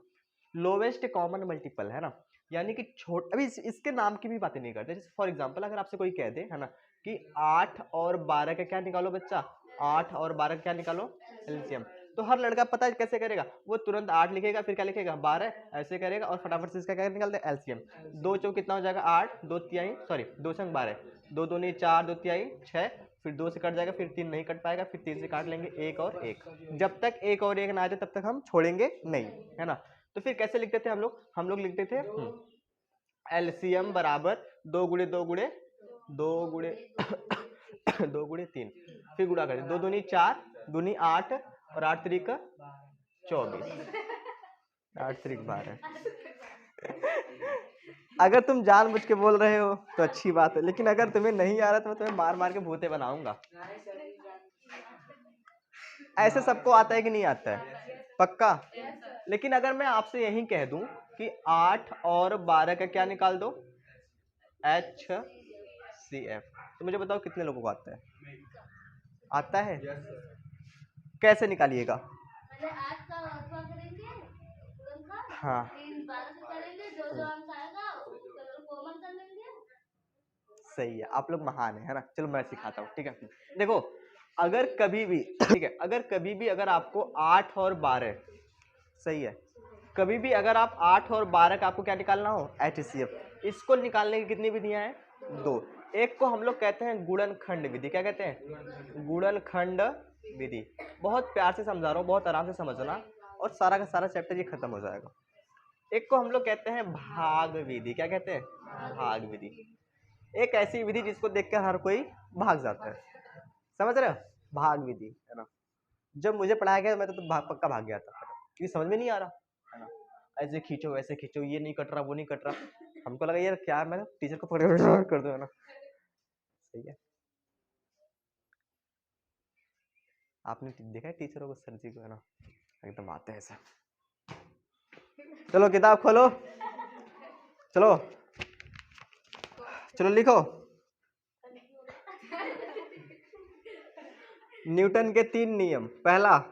लोवेस्ट कॉमन मल्टीपल, है ना, यानी कि अभी इसके नाम की भी बातें नहीं करते। जैसे फॉर एग्जाम्पल अगर आपसे कोई कह दे, है ना, कि 8 और 12 का क्या निकालो बच्चा, 8 और 12 का क्या निकालो एलसीएम, तो हर लड़का पता है कैसे करेगा, वो तुरंत 8 लिखेगा, फिर क्या लिखेगा 12, ऐसे करेगा और फटाफट से इसका क्या निकाल दे एलसीएम। 2 चौक कितना हो जाएगा 8, 2 तिहाई, सॉरी 2 संग 12, 2 दूनी 4, 2 तिहाई 6, फिर 2 से कट जाएगा, फिर 3 नहीं कट पाएगा, फिर 3 से काट लेंगे 1 और 1, जब तक 1 और 1 ना आ जाए तब तक हम छोड़ेंगे नहीं, है ना। तो फिर कैसे लिखते थे हम लोग लिखते थे एलसीएम बराबर 2 गुणे 2 गुणे 2 गुणे 2 गुणे 3, फिर गुणा करें, 2 दूनी 4, दूनी 8 और 8 त्रिक 24, 8 त्रिक 12। अगर तुम जानबूझ के बोल रहे हो तो अच्छी बात है, लेकिन अगर तुम्हें नहीं आ रहा तो मैं तुम्हें मार मार के भूते बनाऊंगा। ऐसे सबको आता है कि नहीं आता है, पक्का। लेकिन अगर मैं आपसे यही कह दूं कि 8 और 12 का क्या निकाल दो HCF, तो मुझे बताओ कितने लोगों को आता है, आता है, कैसे निकालिएगा, हाँ सही है, आप लोग महान है ना। चलो मैं सिखाता हूँ, ठीक है। देखो अगर कभी भी, ठीक है, अगर कभी भी अगर आपको 8 और 12, सही है, कभी भी अगर आप 8 और 12 का आपको क्या निकालना हो HCF, इसको निकालने की कितनी विधियां हैं, 2। एक को हम लोग कहते हैं गुणनखंड विधि, क्या कहते हैं, गुणनखंड विधि। बहुत प्यार से समझा रहा हूँ, बहुत आराम से समझना, और सारा का सारा चैप्टर ये खत्म हो जाएगा। एक को हम लोग कहते हैं भाग विधि, क्या कहते हैं, भाग विधि। एक ऐसी विधि जिसको देखकर हर कोई भाग जाता है, समझ रहे हो, भाग विधि, है ना। जब मुझे पढ़ाया गया मैं तो पक्का भाग गया था, क्योंकि समझ में नहीं आ रहा, है ना, ऐसे खींचो वैसे खींचो, ये नहीं कट रहा वो नहीं कट रहा, हमको लगा यार क्या मैं टीचर को पकड़ कर दो, है ना। सही है, आपने देखा है टीचरों को, सर जी को, है ना, एकदम आते हैं ऐसा। चलो किताब खोलो, चलो चलो लिखो। न्यूटन के 3 नियम। पहला,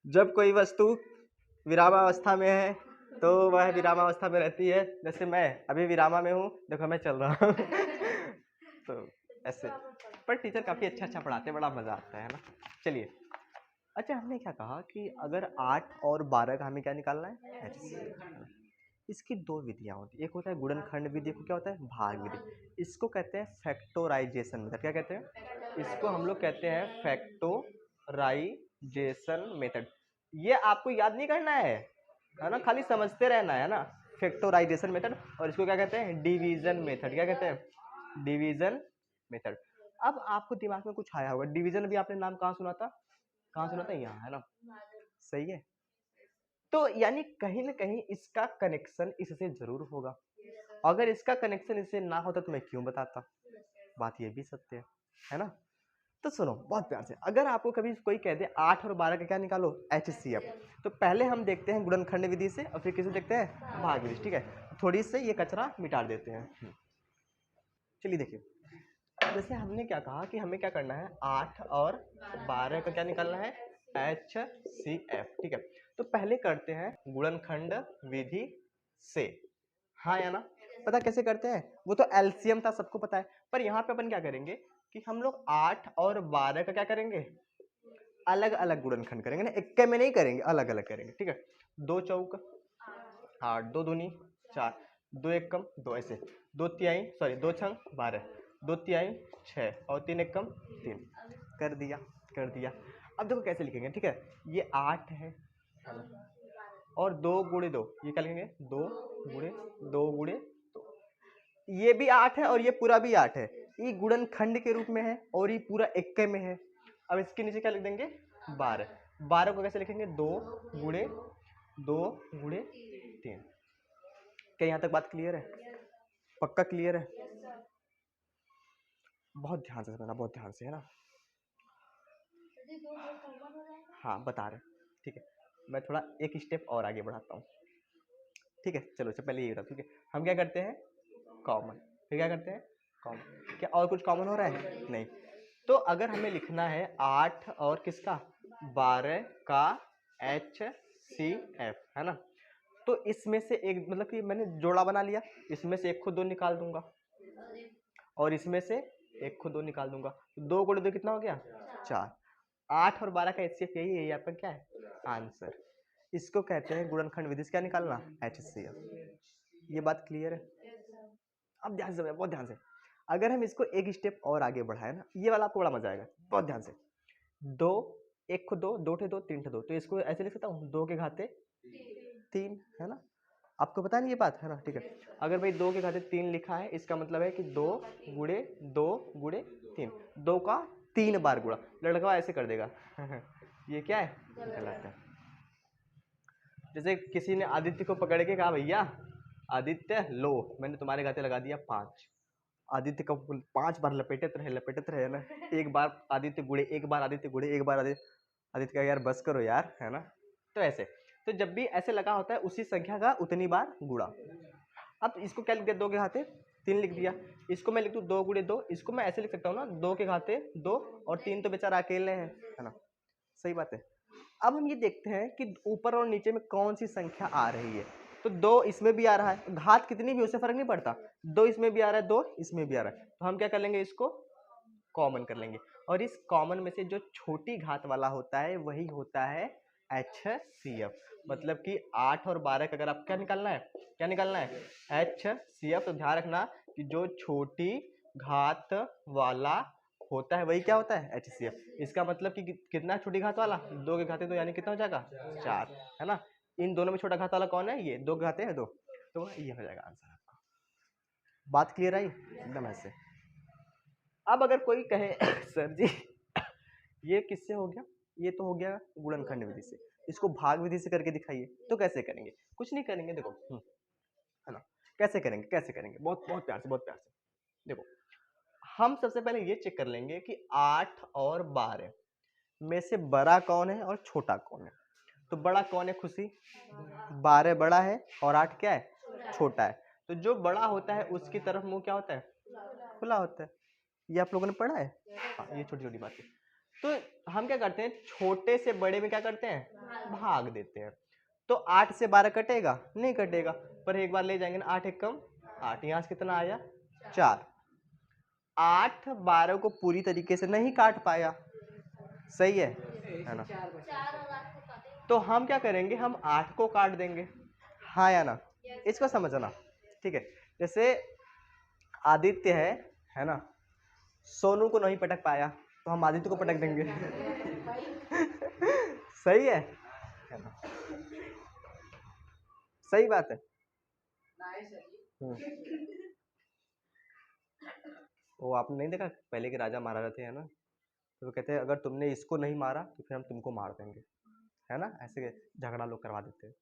जब कोई वस्तु विरामावस्था में है तो वह विरामावस्था में रहती है, जैसे मैं अभी विरामा में हूँ, देखो मैं चल रहा हूँ तो ऐसे, पर टीचर काफी अच्छा पढ़ाते हैं, बड़ा मजा आता है ना। चलिए अच्छा हमने क्या कहा कि अगर 8 और 12 का हमें क्या निकालना है, HCF। इसकी दो विधियां होती है, एक होता है गुणनखंड विधि, को क्या होता है भाग विधि। इसको कहते हैं फैक्टोराइजेशन मेथड। क्या कहते हैं इसको? हम लोग कहते हैं फैक्टोराइजेशन मेथड। ये आपको याद नहीं करना है ना, खाली समझते रहना है ना, फैक्टोराइजेशन मेथड। और इसको क्या कहते हैं? Division method. क्या कहते हैं? Division method. अब आपको दिमाग में कुछ आया होगा, डिवीजन भी आपने नाम कहाँ सुना था? कहाँ सुना था? यहाँ, है ना, सही है। तो यानी कहीं ना कहीं इसका कनेक्शन इससे जरूर होगा। अगर इसका कनेक्शन इससे ना होता तो मैं क्यों बताता? बात ये भी सत्य है ना। तो सुनो बहुत प्यार से, अगर आपको कभी कोई कह दे 8 और 12 का क्या निकालो, HCF, तो पहले हम देखते हैं गुणनखंड विधि से और फिर किसे देखते हैं? भाग विधि। ठीक है, थोड़ी से ये कचरा मिटा देते हैं। चलिए देखिए, जैसे हमने क्या कहा कि हमें क्या करना है, 8 और 12 का क्या निकालना है, HCF। ठीक है, तो पहले करते हैं गुणनखंड विधि से। हाँ या ना? पता कैसे करते हैं? वो तो एलसीएम था, सबको पता है। पर यहाँ पे अपन क्या करेंगे कि हम लोग 8 और 12 का क्या करेंगे, अलग अलग गुणनखंड करेंगे ना, इक्के में नहीं करेंगे, अलग अलग करेंगे। ठीक है, 2 चौक 8, 2 दूनी 4, 2 एक कम 2, ऐसे 2 तिहाई, सॉरी 2 छंग 12, 2 तिहाई 6 और 3 एक कम 3। कर दिया, कर दिया। अब देखो कैसे लिखेंगे। ठीक है, ये 8 है और 2 गुणे 2, ये क्या लिखेंगे, 2 गुणे 2 गुणे 2। ये भी 8 है और ये पूरा भी 8 है। ये गुणनखंड के रूप में है और ये पूरा इक्के में है। अब इसके नीचे क्या लिख देंगे, 12। 12 को कैसे लिखेंगे, 2 गुणे 2 गुणे 3। क्या यहाँ तक बात क्लियर है? पक्का क्लियर है? बहुत ध्यान से समझना, बहुत ध्यान से, है ना। हाँ बता रहे। ठीक है, मैं थोड़ा एक स्टेप और आगे बढ़ाता हूँ। ठीक है, चलो अच्छा पहले ये बताओ। ठीक है, हम क्या करते हैं, कॉमन। फिर क्या करते हैं, कॉमन। क्या और कुछ कॉमन हो रहा है? नहीं। तो अगर हमें लिखना है 8 और किसका, 12 का HCF, है ना, तो इसमें से एक, मतलब कि मैंने जोड़ा बना लिया, इसमें से एक को 2 निकाल दूंगा और इसमें से एक को 2 निकाल दूंगा। 2 गुणे 2 कितना हो गया, 4। 8 और 12 का HCF यही है, आपका क्या है, आंसर। इसको कहते हैं गुणनखंड विधि से क्या निकालना, HCF। ये बात क्लियर है? अब ध्यान से, बहुत ध्यान से। अगर हम इसको एक स्टेप और आगे बढ़ाए ना, ये वाला आपको बड़ा मजा आएगा, बहुत ध्यान से। 2 एक को 2, 2 ठे 2, 3 ठे 2, तो इसको ऐसे लिख सकता हूँ, 2 के घाते 3, है ना। आपको पता नहीं ये बात, है ना। ठीक है, अगर भाई 2 के घाते 3 लिखा है, इसका मतलब है कि 2 गुणे 2 गुणे 3, 2 का 3 बार गुणा। लड़का ऐसे कर देगा ये क्या है, गलत है। जैसे किसी ने आदित्य को पकड़ के कहा, भैया आदित्य लो, मैंने तुम्हारे घाते लगा दिया 5। आदित्य को 5 बार लपेटते रहे ना, एक बार आदित्य गुड़े, एक बार आदित्य गुड़े, एक बार आदित्य का यार बस करो यार, है ना। तो ऐसे, तो जब भी ऐसे लगा होता है उसी संख्या का उतनी बार गुड़ा। अब इसको क्या लिख दिया, 2 के घाते 3 लिख दिया। इसको मैं लिख दूँ 2 गुणे 2, इसको मैं ऐसे लिख सकता हूँ ना, 2 के घाते 2 और 3 तो बेचारा अकेले है ना। सही बात है। अब हम ये देखते हैं कि ऊपर और नीचे में कौन सी संख्या आ रही है। तो 2 इसमें भी आ रहा है, घात कितनी भी उससे फर्क नहीं पड़ता, 2 इसमें भी आ रहा है, 2 इसमें भी आ रहा है, तो हम क्या कर लेंगे, इसको कॉमन कर लेंगे। और इस कॉमन में से जो छोटी घात वाला होता है वही होता है HCF। मतलब कि 8 और 12 का अगर आप क्या निकालना है, क्या निकालना है, HCF। तो ध्यान रखना कि जो छोटी घात वाला होता है वही क्या होता है, HCF। इसका मतलब कि कितना छोटी घात वाला, 2 के घाते 2, यानी कितना हो जाएगा, 4, है ना। इन दोनों में छोटा घात वाला कौन है, ये 2 के घाते हैं 2, तो ये हो जाएगा आंसर आपका। बात क्लियर आई एकदम ऐसे। अब अगर कोई कहे सर जी ये किससे हो गया, ये तो हो गया गुणनखंड विधि से, इसको भाग विधि से करके दिखाइए। तो कैसे करेंगे, कुछ नहीं करेंगे, देखो है ना, कैसे करेंगे, कैसे करेंगे, बहुत बहुत प्यार से, बहुत प्यार से देखो। हम सबसे पहले ये चेक कर लेंगे कि 8 और 12 में से बड़ा कौन है और छोटा कौन है। तो बड़ा कौन है, खुशी, 12 बड़ा है और 8 क्या है, छोटा है। तो जो बड़ा होता है उसकी तरफ मुंह क्या होता है, खुला होता है। ये आप लोगों ने पढ़ा है, हाँ, ये छोटी छोटी बातें। तो हम क्या करते हैं, छोटे से बड़े में क्या करते हैं, भाग देते हैं। तो 8 से 12 कटेगा, नहीं कटेगा, पर एक बार ले जाएंगे ना, 8 एक कम 8, यहाँ से कितना आया, 4। 8 12 को पूरी तरीके से नहीं काट पाया, सही है, है ना। तो हम क्या करेंगे, हम 8 को काट देंगे, हाँ या ना, इसको समझना, ठीक है। जैसे आदित्य है ना, सोनू को नहीं पटक पाया तो हम आदित्य को पटक देंगे। सही है ना, सही बात है। वो आपने नहीं देखा पहले के राजा महाराजा थे, है ना, तो वो कहते हैं अगर तुमने इसको नहीं मारा तो फिर हम तुमको मार देंगे, है ना, ऐसे झगड़ा लोग करवा देते हैं।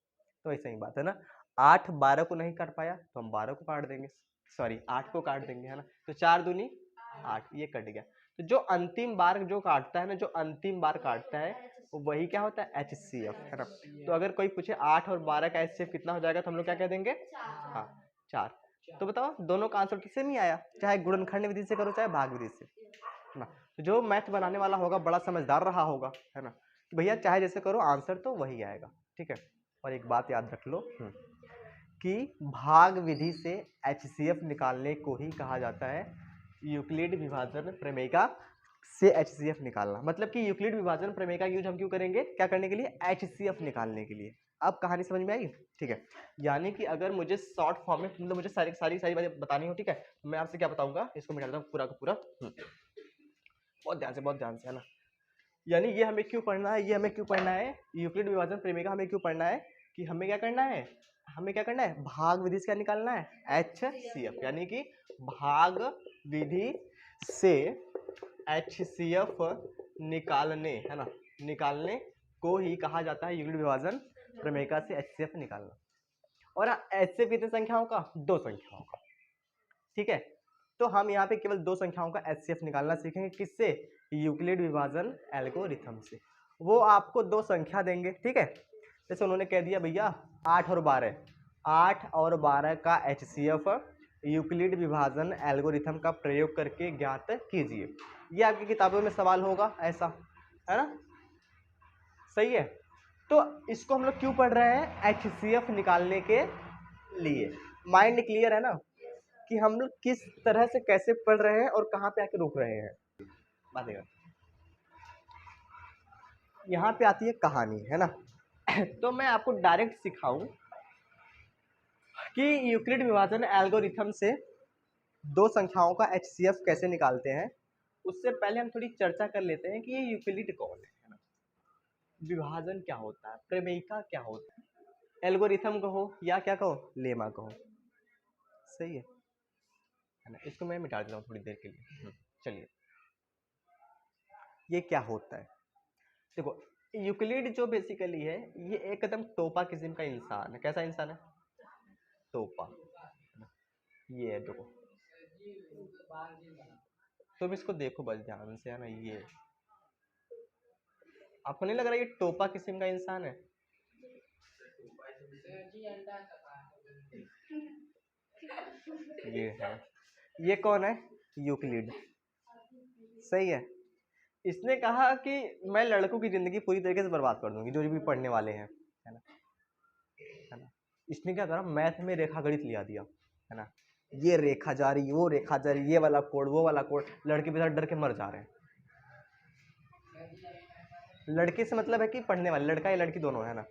तो ऐसा ही बात है ना, 8 12 को नहीं काट पाया तो हम 12 को काट देंगे, सॉरी 8 को काट देंगे, है ना। तो 4 दूनी 8, ये कट गया। तो जो अंतिम बार जो काटता है ना, जो अंतिम बार काटता है वो वही क्या होता है, HCF, है ना। तो अगर कोई पूछे 8 और 12 का HCF कितना हो जाएगा तो हम लोग क्या कह देंगे, हाँ 4। तो बताओ दोनों का आंसर किससे नहीं आया, चाहे गुणनखंड विधि से करो चाहे भाग विधि से, है ना। तो जो मैथ बनाने वाला होगा बड़ा समझदार रहा होगा, है ना, कि भैया चाहे जैसे करो आंसर तो वही आएगा, ठीक है। और एक बात याद रख लो कि भाग विधि से HCF निकालने को ही कहा जाता है यूक्लिड विभाजन प्रमेय से HCF निकालना। मतलब कि यूक्लिड विभाजन प्रमेय का यूज हम क्यों करेंगे, क्या करने के लिए, HCF निकालने के लिए। अब कहानी समझ में आई, ठीक है। यानी कि अगर मुझे शॉर्ट फॉर्म में मतलब मुझे सारी बातें बतानी हो, ठीक है, तो मैं आपसे क्या बताऊंगा, इसको मिटा देता हूँ पूरा का पूरा, बहुत ध्यान से, है ना। यानी ये हमें क्यों पढ़ना है, ये हमें क्यों पढ़ना है, यूक्लिड विभाजन प्रमेय का हमें क्यों पढ़ना है, कि हमें क्या करना है, हमें क्या करना है, भाग विधि से क्या निकालना है, HCF, यानी कि भाग विधि से HCF निकालने, है ना, निकालने को ही कहा जाता है यूक्लिड विभाजन प्रमेय का से HCF निकालना। और HCF कितनी संख्याओं का, 2 संख्याओं का, ठीक है। तो हम यहाँ पे केवल 2 संख्याओं का HCF निकालना सीखेंगे, किससे, यूक्लिड विभाजन एल्गोरिथम से। वो आपको 2 संख्या देंगे, ठीक है। जैसे उन्होंने कह दिया भैया 8 और 12 का HCF यूक्लिड विभाजन एल्गोरिथम का प्रयोग करके ज्ञात कीजिए। ये आपकी किताबों में सवाल होगा ऐसा, है ना, सही है। तो इसको हम लोग क्यों पढ़ रहे हैं, HCF निकालने के लिए। माइंड क्लियर है ना, कि हम लोग किस तरह से कैसे पढ़ रहे हैं और कहाँ पे आके रुक रहे हैं। बात यहाँ पे आती है कहानी, है ना। तो मैं आपको डायरेक्ट सिखाऊं कि यूक्लिड विभाजन एल्गोरिथम से 2 संख्याओं का HCF कैसे निकालते हैं। उससे पहले हम थोड़ी चर्चा कर लेते हैं कि ये यूक्लिड कौन है ना, विभाजन क्या होता है, प्रमेयिका क्या होता है, एल्गोरिथम कहो या क्या कहो, लेमा कहो, सही है ना। इसको मैं मिटा देता हूँ थोड़ी देर के लिए। चलिए, ये क्या होता है, देखो यूक्लिड जो बेसिकली है ये एकदम टोपा किस्म का इंसान है। कैसा इंसान है, टोपा, ये है देखो, तुम इसको देखो बस ध्यान से, है ना। ये आपको नहीं लग रहा ये टोपा किस्म का इंसान है, ये है, ये कौन है, यूक्लिड, सही है। इसने कहा कि मैं लड़कों की जिंदगी पूरी तरीके से बर्बाद कर दूंगी, जो भी पढ़ने वाले हैं, है ना, है ना। इसने क्या करा, मैथ में रेखा गणित लिया दिया, है ना। ये रेखा जा रही, वो रेखा जा रही, ये वाला कोड, वो वाला कोड, लड़के बेचारे डर के मर जा रहे हैं। लड़के से मतलब है कि पढ़ने वाले, लड़का या लड़की दोनों, है ना।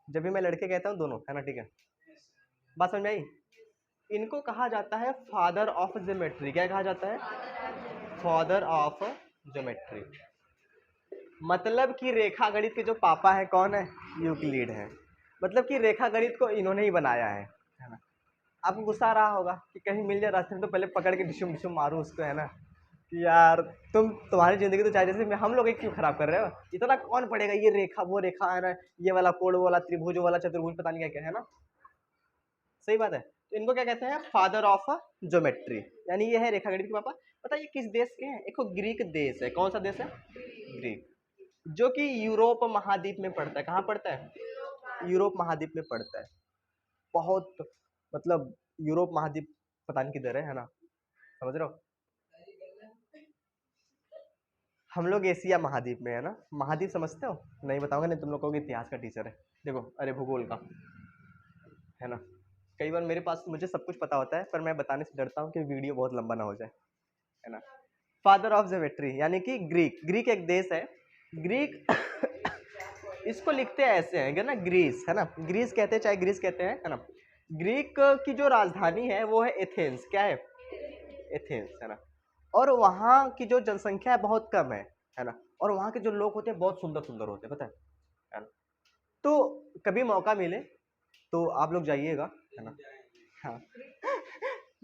जब भी मैं लड़के कहता हूँ दोनों, है ना, ठीक है, बात समझ में आई। इनको कहा जाता है फादर ऑफ ज्योमेट्री। क्या कहा जाता है, फादर ऑफ ज्योमेट्री। मतलब कि रेखा गणित के जो पापा है कौन है, यूक्लिड है। मतलब कि रेखा गणित को इन्होंने ही बनाया है ना। आपको गुस्सा आ रहा होगा कि कहीं मिल जाए रास्ते में तो पहले पकड़ के डिशुम डिशुम मारूं उसको, है ना, कि यार तुम्हारी जिंदगी तो चाहे जैसे मैं, हम लोग एक क्यों खराब कर रहे हो, इतना कौन पढ़ेगा, ये रेखा वो रेखा, है ना, ये वाला कोण, वो वाला त्रिभुज, वो वाला चतुर्भुज, पता नहीं क्या क्या, है ना, सही बात है। तो इनको क्या कहते हैं, फादर ऑफ ज्योमेट्री, यानी ये है रेखा गणित के पापा। पता है ये किस देश के हैं, एक ग्रीक देश है। कौन सा देश है, ग्रीक, जो कि यूरोप महाद्वीप में पड़ता है। कहाँ पड़ता है, यूरोप महाद्वीप में पड़ता है। बहुत मतलब यूरोप महाद्वीप पता नहीं किधर है ना, समझ रहे हो। हम लोग एशिया महाद्वीप में, है ना। महाद्वीप समझते हो, नहीं बताओगे, नहीं तुम लोग कहोगे इतिहास का टीचर है। देखो अरे भूगोल का, है ना। कई बार मेरे पास मुझे सब कुछ पता होता है पर मैं बताने से डरता हूँ कि वीडियो बहुत लंबा ना हो जाए, है ना। फादर ऑफ ज्योमेट्री यानी कि ग्रीक, ग्रीक एक देश है। ग्रीक इसको लिखते हैं ऐसे हैं ना, ग्रीस है ना, ग्रीस कहते हैं, चाहे ग्रीस कहते हैं, है ना। ग्रीक की जो राजधानी है वो है एथेंस, क्या है, एथेंस, है ना। और वहाँ की जो जनसंख्या है बहुत कम है ना। और वहाँ के जो लोग होते हैं बहुत सुंदर सुंदर होते हैं, पता है ना। तो कभी मौका मिले तो आप लोग जाइएगा, है ना। हाँ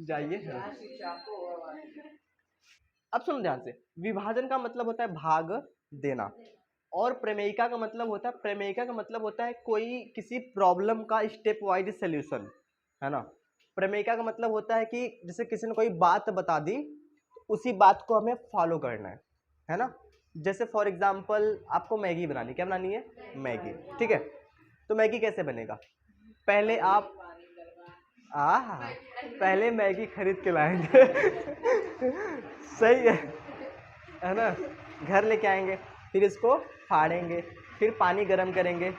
जाइए, है ना। अब सुनो ध्यान से, विभाजन का मतलब होता है भाग देना, और प्रमेयिका का मतलब होता है, प्रमेयिका का मतलब होता है कोई किसी प्रॉब्लम का स्टेप वाइज सॉल्यूशन, है ना। प्रमेयिका का मतलब होता है कि जैसे किसी ने कोई बात बता दी, उसी बात को हमें फॉलो करना है ना। जैसे फॉर एग्जांपल आपको मैगी बनानी, क्या बनानी है, मैगी, ठीक है। तो मैगी कैसे बनेगा, पहले आप पहले मैगी खरीद के लाएंगे सही है ना। घर लेके आएंगे, फिर इसको फाड़ेंगे, फिर पानी गर्म करेंगे,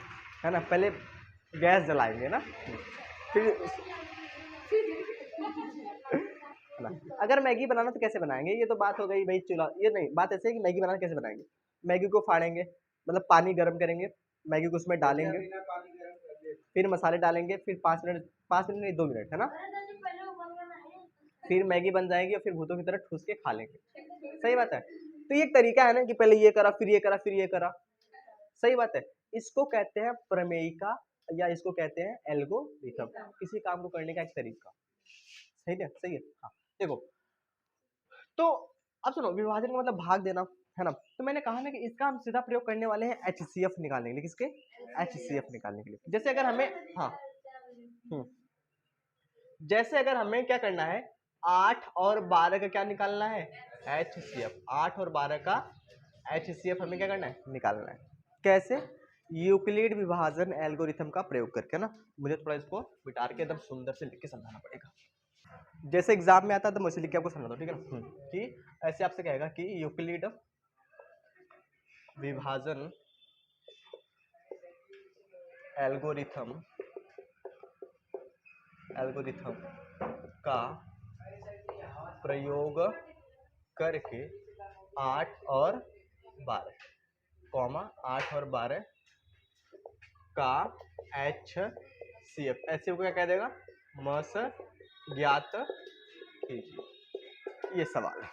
है ना। पहले गैस जलाएंगे ना, फिर है ना। अगर मैगी बनाना तो कैसे बनाएंगे, ये तो बात हो गई भाई चूल्हा, ये नहीं, बात ऐसे है कि मैगी बनाना कैसे बनाएंगे। मैगी को फाड़ेंगे, मतलब पानी गर्म करेंगे, मैगी को उसमें डालेंगे, फिर मसाले डालेंगे, फिर 5 मिनट, 5 मिनट नहीं 2 मिनट, है ना। फिर मैगी बन जाएगी और फिर भूतों की तरह ठूस के खा लेंगे, सही बात है। तो ये एक तरीका है ना कि पहले ये करा, फिर ये करा, फिर ये करा, सही बात है। इसको कहते हैं प्रमेयिका, या इसको कहते हैं एल्गोरिथम, किसी काम को करने का एक तरीका, सही है, सही है। हाँ देखो, तो अब सुनो, विभाजन का मतलब भाग देना, है ना। तो मैंने कहा ना कि इसका हम सीधा प्रयोग करने वाले हैं HCF निकालने के लिए, किसके, HCF निकालने के लिए। जैसे अगर हमें, हाँ, जैसे अगर हमें क्या करना है, 8 और 12 का क्या निकालना है, HCF, 8 और 12 का HCF हमें क्या करना है, निकालना है। कैसे, यूक्लिड विभाजन एल्गोरिथम का प्रयोग करके ना। मुझे थोड़ा इसको बिटार के एकदम सुंदर से लिख के समझाना पड़ेगा, जैसे एग्जाम में आता है तो मुझे लिख के आपको समझा दो, ठीक है ना। कि ऐसे आपसे कहेगा कि यूक्लिड विभाजन एल्गोरिथम का प्रयोग करके 8 और 12 कॉमा 8 और 12 का HCF, ऐसे को क्या कह देगा, मस ज्ञात कीजिए, ये सवाल है।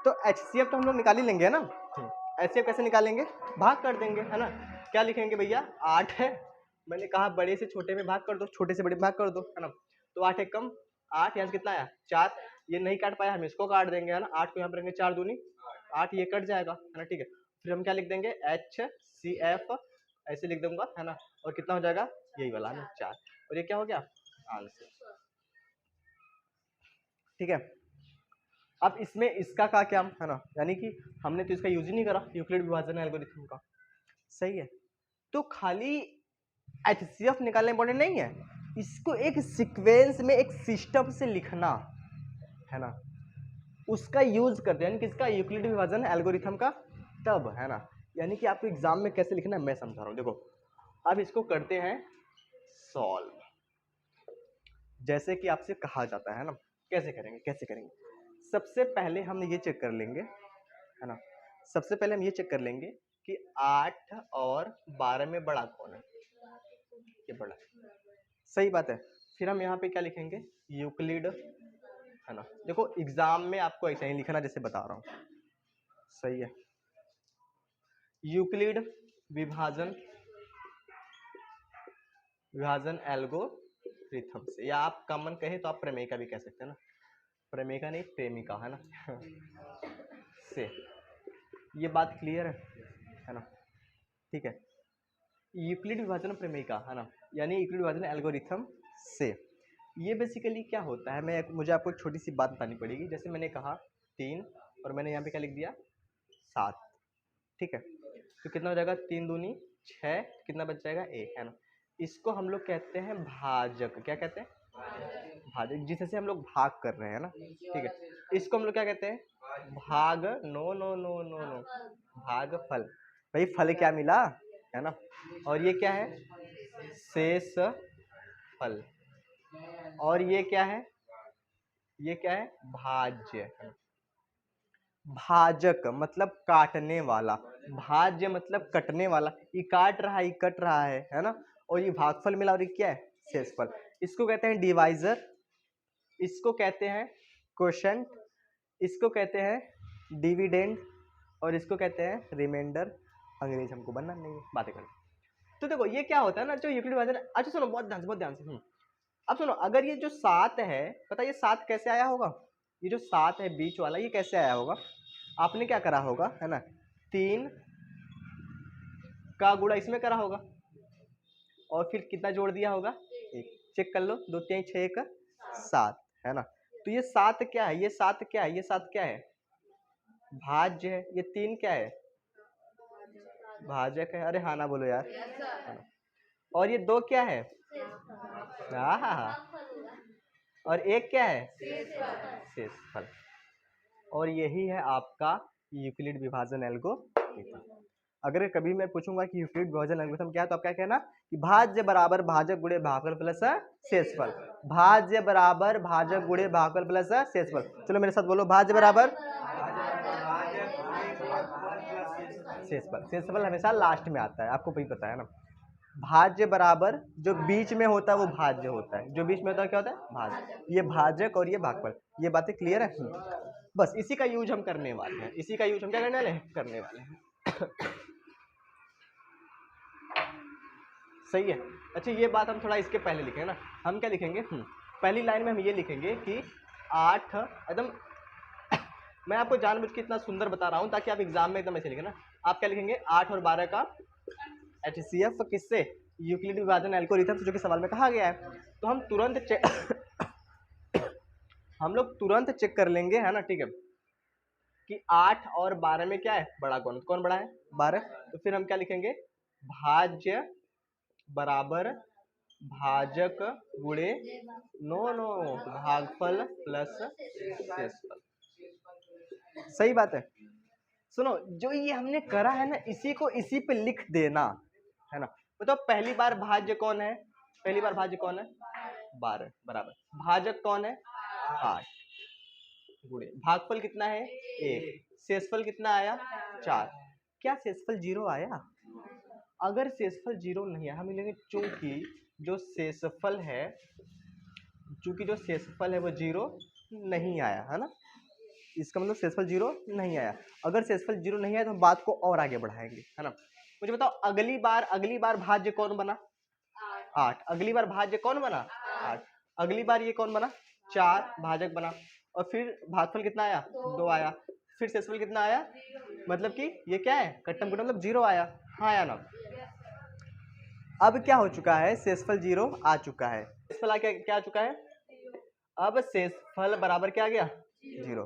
तो HCF तो हम लोग निकाल ही लेंगे, है ना। HCF कैसे निकालेंगे, भाग कर देंगे, है ना। क्या लिखेंगे भैया, 8 है, मैंने कहा बड़े से छोटे में भाग कर दो, छोटे से बड़े में भाग कर दो, है ना। तो 8 एक कम 8, यहाँ से कितना आया 4, ये नहीं काट पाया, हम इसको काट देंगे, है ना। 8 को यहाँ पर रखेंगे, 4 दूनी 8, ये कट जाएगा, है ना, ठीक है। फिर हम क्या लिख देंगे, HCF ऐसे लिख दूंगा, है ना। और कितना हो जाएगा, यही वाला, है ना, 4, और ये क्या हो गया, आंसर, ठीक है। अब इसमें इसका का क्या, है ना, यानी कि हमने तो इसका यूज ही नहीं करा, यूक्लिड विभाजन एल्गोरिथम का, सही है। तो खाली HCF निकालना इंपॉर्टेंट नहीं है, इसको एक सीक्वेंस में एक सिस्टम से लिखना, है ना, उसका यूज करते हैं, यानी किसका, यूक्लिड विभाजन एल्गोरिथम का, तब, है ना। यानी कि आपको एग्जाम में कैसे लिखना है मैं समझा रहा हूँ, देखो। अब इसको करते हैं सॉल्व, जैसे कि आपसे कहा जाता है ना। कैसे करेंगे, कैसे करेंगे, सबसे पहले हम ये चेक कर लेंगे, है ना। सबसे पहले हम ये चेक कर लेंगे कि 8 और 12 में बड़ा कौन है, ये बड़ा, सही बात है। फिर हम यहाँ पे क्या लिखेंगे, यूक्लिड, है ना। देखो एग्जाम में आपको ऐसा ही लिखना जैसे बता रहा हूँ, सही है। यूक्लिड विभाजन एल्गोरिथम से, या आप कॉमन कहे तो आप प्रमेयिका भी कह सकते हैं ना, प्रमेयिका नहीं प्रेमिका, है ना से, ये बात क्लियर है ना, ठीक है। यूक्लिड विभाजन प्रमेयिका, है ना, यानी यूक्लिड विभाजन एल्गोरिथम से, ये बेसिकली क्या होता है, मुझे आपको एक छोटी सी बात बतानी पड़ेगी। जैसे मैंने कहा 3, और मैंने यहाँ पे क्या लिख दिया 7, ठीक है। तो कितना हो जाएगा, 3 दूनी 6, कितना बच जाएगा 1, है ना। इसको हम लोग कहते हैं भाजक, क्या कहते हैं, भाजक, जिससे हम लोग भाग कर रहे हैं ना, ठीक है। इसको हम लोग क्या कहते हैं, भाग, no no no no no, भाग फल, भाई फल क्या मिला, है ना। और ये क्या है, शेष फल, और ये क्या है, ये क्या है, भाज्य, है ना। भाजक मतलब काटने वाला, भाज्य मतलब कटने वाला, ये काट रहा है, ये कट रहा है ना। और ये भागफल मिला और ये क्या है, शेषफल। इसको कहते हैं डिवाइजर, इसको कहते हैं क्वोशंट, इसको कहते हैं डिविडेंड, और इसको कहते हैं रिमाइंडर। अंग्रेज हमको बनना नहीं है, बातें करें। तो देखो ये क्या होता है ना, जो यूक्लिड डिवीजन। अच्छा सुनो, बहुत ध्यान से, बहुत ध्यान से। अब सुनो, अगर ये जो 7 है, पता ये 7 कैसे आया होगा, ये जो 7 है बीच वाला, ये कैसे आया होगा। आपने क्या करा होगा, है ना, 3 का गुणा इसमें करा होगा, और फिर कितना जोड़ दिया होगा, 1। चेक कर लो, 2 3 6 1 7, है ना। तो ये 7 क्या है, ये 7 क्या है, ये 7 क्या है, भाज्य है। ये 3 क्या है, भाजक है। अरे हाँ ना बोलो यार, है ना। और ये 2 क्या है, हाँ, और 1 क्या है, शेषफल। और यही है आपका यूक्लिड विभाजन एल्गोरिथम। अगर कभी मैं पूछूंगा कि यूक्लिड विभाजन एल्गोरिथम क्या है, तो आप क्या कहना कि भाज्य बराबर भाजक गुणे भागफल प्लस शेषफल। भाज्य बराबर भाजक गुणे भागफल प्लस शेषफल। चलो मेरे साथ बोलो, भाज्य बराबर शेषफल। शेषफल हमेशा लास्ट में आता है, आपको वही पता है ना। भाज्य बराबर जो बीच में होता है वो भाज्य होता है, जो बीच में होता है क्या होता है, भाज्य। ये भाजक और ये भागफल, ये बातें क्लियर है। बस इसी का यूज हम करने वाले हैं, इसी का यूज हम क्या करने वाले हैं, करने वाले हैं। सही है। अच्छा ये बात हम थोड़ा इसके पहले लिखेंगे ना, हम क्या लिखेंगे, पहली लाइन में हम ये लिखेंगे कि 8 एकदम मैं आपको जानबूझ के इतना सुंदर बता रहा हूं ताकि आप एग्जाम में एकदम ऐसे लिखे ना। आप क्या लिखेंगे, 8 और 12 का HCF किससे, यूक्लिड विभाजन एल्गोरिथम से, जो कि सवाल में कहा गया है। तो हम तुरंत चेक हम लोग तुरंत चेक कर लेंगे, है ना, ठीक है, कि 8 और 12 में क्या है, बड़ा कौन, कौन बड़ा है, 12। तो फिर हम क्या लिखेंगे, भाज्य बराबर भाजक गुणे नो भागफल प्लस शेषफल। सही बात है। सुनो, जो ये हमने करा है ना, इसी को इसी पे लिख देना, है ना। बताओ पहली बार भाज्य कौन है, पहली बार भाज्य कौन है, 12 बराबर भाजक कौन है, 8 गुणे भागफल कितना है, 1। शेषफल कितना आया, 4। क्या शेषफल 0 आया, अगर शेषफल 0 नहीं आया, हम लेंगे चूंकि जो शेषफल है, चूंकि जो शेषफल है वो 0 नहीं आया, है ना। इसका मतलब शेषफल 0 नहीं आया। अगर शेषफल 0 नहीं आया तो हम बात को और आगे बढ़ाएंगे, है ना। मुझे बताओ अगली बार भाज्य कौन बना, 8। अगली बार भाज्य कौन बना, 8। अगली बार ये कौन बना, 4 भाजक बना। और फिर भागफल कितना आया, 2 आया। फिर शेषफल कितना आया, मतलब कि ये क्या है, कट्टम कुट्टम, मतलब 0 आया, हाँ या ना। अब क्या हो चुका है, शेषफल 0 आ चुका है, शेषफल क्या आ चुका है, अब शेषफल बराबर क्या आ गया, 0।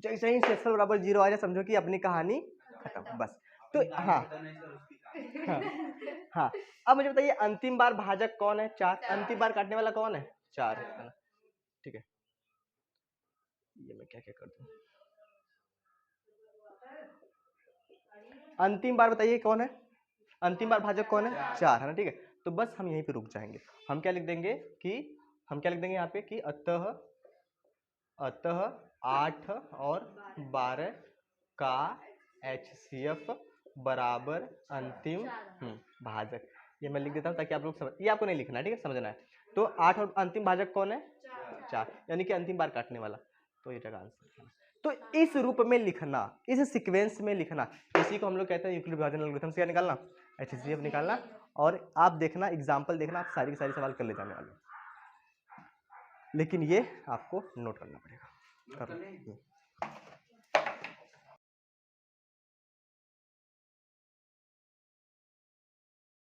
जैसे ही शेषफल बराबर 0 आ जाए, समझो कि अपनी कहानी खत्म, बस। तो हाँ हाँ, अब मुझे बताइए अंतिम बार भाजक कौन है, 4। अंतिम बार काटने वाला कौन है, 4, है ना। ठीक है, ये मैं क्या क्या कर दूं, अंतिम बार बताइए कौन है, अंतिम बार भाजक कौन है, 4, है ना। ठीक है, तो बस हम यहीं पे रुक जाएंगे। हम क्या लिख देंगे कि हम क्या लिख देंगे यहाँ पे कि अतः 8 और 12 का HCF बराबर अंतिम भाजक। ये मैं लिख देता हूँ ताकि आप लोग समझ, ये आपको नहीं लिखना है, ठीक है, समझना है। तो 8 और अंतिम भाजक कौन है, 4, यानी कि अंतिम बार काटने वाला। तो ये जगह आंसर है। तो इस रूप में लिखना, इस सीक्वेंस में लिखना, इसी को हम लोग कहते हैं यूक्लिड विभाजन एल्गोरिथम से क्या निकालना, HCF निकालना। और आप देखना, एग्जाम्पल देखना, आप सारी की सारी सवाल कर ले जाने वाले, लेकिन ये आपको नोट करना पड़ेगा।